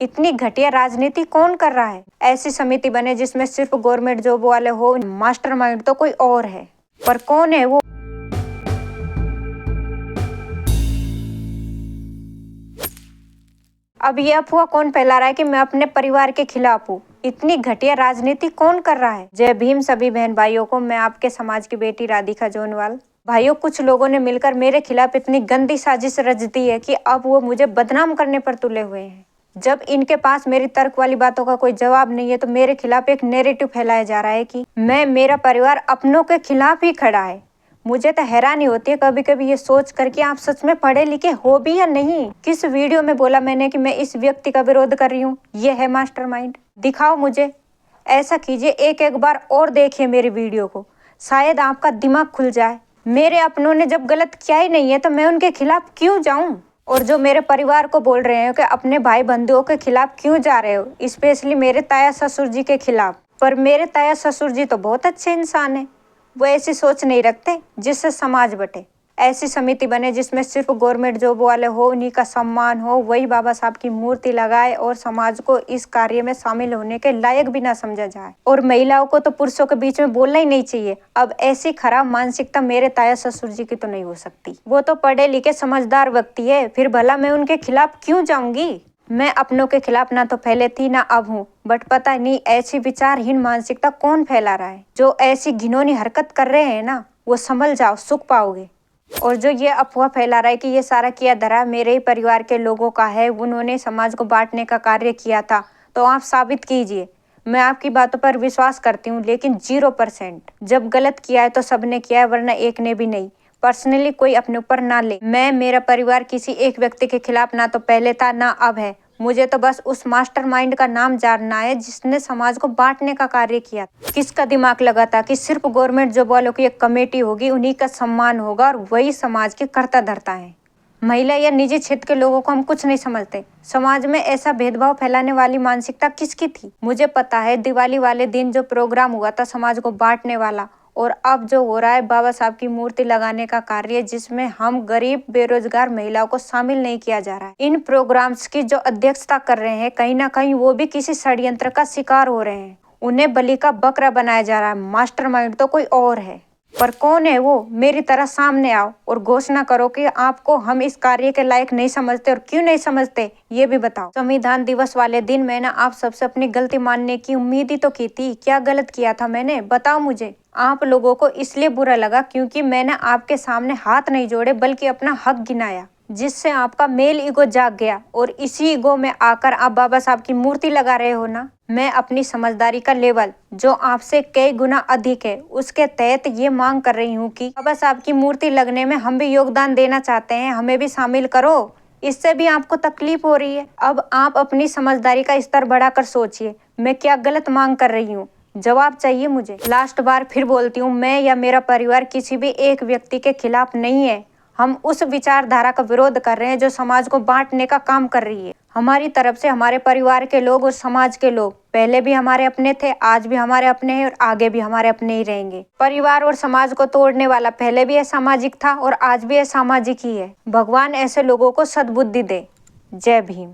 इतनी घटिया राजनीति कौन कर रहा है? ऐसी समिति बने जिसमें सिर्फ गवर्नमेंट जॉब वाले हो, मास्टरमाइंड तो कोई और है, पर कौन है वो? अब ये अफवाह कौन फैला रहा है कि मैं अपने परिवार के खिलाफ हूँ? इतनी घटिया राजनीति कौन कर रहा है? जय भीम सभी बहन भाइयों को। मैं आपके समाज की बेटी राधिका जोनवाल। भाइयों, कुछ लोगों ने मिलकर मेरे खिलाफ इतनी गंदी साजिश रच दी है कि अब वो मुझे बदनाम करने पर तुले हुए हैं। जब इनके पास मेरी तर्क वाली बातों का कोई जवाब नहीं है तो मेरे खिलाफ एक नैरेटिव फैलाया जा रहा है कि मेरा परिवार अपनों के खिलाफ ही खड़ा है। मुझे तो हैरानी होती है कभी कभी ये सोच कर कि आप सच में पढ़े लिखे हो भी या नहीं। किस वीडियो में बोला मैंने कि मैं इस व्यक्ति का विरोध कर रही हूँ? ये है मास्टरमाइंड? दिखाओ मुझे। ऐसा कीजिए, एक बार और देखिए मेरी वीडियो को, शायद आपका दिमाग खुल जाए। मेरे अपनों ने जब गलत किया ही नहीं है तो मैं उनके खिलाफ क्यों जाऊं? और जो मेरे परिवार को बोल रहे हैं कि अपने भाई बंधुओं के खिलाफ क्यों जा रहे हो, स्पेशली मेरे ताया ससुर जी के खिलाफ। पर मेरे ताया ससुर जी तो बहुत अच्छे इंसान हैं। वो ऐसी सोच नहीं रखते जिससे समाज बटे। ऐसी समिति बने जिसमें सिर्फ गवर्नमेंट जॉब वाले हो, उन्हीं का सम्मान हो, वही बाबा साहब की मूर्ति लगाए और समाज को इस कार्य में शामिल होने के लायक भी ना समझा जाए। और महिलाओं को तो पुरुषों के बीच में बोलना ही नहीं चाहिए। अब ऐसी खराब मानसिकता मेरे ताया ससुर जी की तो नहीं हो सकती। वो तो पढ़े लिखे समझदार व्यक्ति है, फिर भला मैं उनके खिलाफ क्यों जाऊंगी? मैं अपनों के खिलाफ ना तो पहले थी ना अब हूँ, बट पता नहीं ऐसी विचारहीन मानसिकता कौन फैला रहा है। जो ऐसी घिनौनी हरकत कर रहे हैं ना, वो संभल जाओ, सुख पाओगे। और जो ये अफवाह फैला रहा है कि ये सारा किया धरा मेरे ही परिवार के लोगों का है, उन्होंने समाज को बांटने का कार्य किया था, तो आप साबित कीजिए। मैं आपकी बातों पर विश्वास करती हूँ, लेकिन 0%। जब गलत किया है तो सबने किया है, वरना एक ने भी नहीं। पर्सनली कोई अपने ऊपर ना ले। मेरा परिवार किसी एक व्यक्ति के खिलाफ ना तो पहले था ना अब है। मुझे तो बस उस मास्टरमाइंड का नाम जानना है जिसने समाज को बांटने का कार्य किया। किसका दिमाग लगा था कि सिर्फ गवर्नमेंट जॉब वालों की एक कमेटी होगी, उन्हीं का सम्मान होगा और वही समाज के कर्ता धर्ता है। महिला या निजी क्षेत्र के लोगों को हम कुछ नहीं समझते। समाज में ऐसा भेदभाव फैलाने वाली मानसिकता किसकी थी? मुझे पता है दिवाली वाले दिन जो प्रोग्राम हुआ था समाज को बांटने वाला, और अब जो हो रहा है बाबा साहब की मूर्ति लगाने का कार्य, जिसमें हम गरीब बेरोजगार महिलाओं को शामिल नहीं किया जा रहा है। इन प्रोग्राम्स की जो अध्यक्षता कर रहे हैं, कहीं ना कहीं वो भी किसी षड्यंत्र का शिकार हो रहे हैं। उन्हें बलि का बकरा बनाया जा रहा है। मास्टरमाइंड तो कोई और है, पर कौन है वो? मेरी तरह सामने आओ और घोषणा करो कि आपको हम इस कार्य के लायक नहीं समझते, और क्यों नहीं समझते ये भी बताओ। संविधान दिवस वाले दिन मैंने आप सबसे अपनी गलती मानने की उम्मीद ही तो की थी। क्या गलत किया था मैंने? बताओ मुझे। आप लोगों को इसलिए बुरा लगा क्योंकि मैंने आपके सामने हाथ नहीं जोड़े, बल्कि अपना हक गिनाया, जिससे आपका मेल ईगो जाग गया, और इसी ईगो में आकर आप बाबा साहब की मूर्ति लगा रहे हो ना। मैं अपनी समझदारी का लेवल, जो आपसे कई गुना अधिक है, उसके तहत ये मांग कर रही हूँ कि बाबा साहब की मूर्ति लगने में हम भी योगदान देना चाहते हैं, हमें भी शामिल करो। इससे भी आपको तकलीफ हो रही है? अब आप अपनी समझदारी का स्तर बढ़ाकर सोचिए, मैं क्या गलत मांग कर रही हूँ? जवाब चाहिए मुझे। लास्ट बार फिर बोलती हूँ, मैं या मेरा परिवार किसी भी एक व्यक्ति के खिलाफ नहीं है। हम उस विचारधारा का विरोध कर रहे हैं जो समाज को बांटने का काम कर रही है। हमारी तरफ से हमारे परिवार के लोग और समाज के लोग पहले भी हमारे अपने थे, आज भी हमारे अपने हैं और आगे भी हमारे अपने ही रहेंगे। परिवार और समाज को तोड़ने वाला पहले भी असामाजिक था और आज भी असामाजिक ही है। भगवान ऐसे लोगों को सद्बुद्धि दे। जय भीम।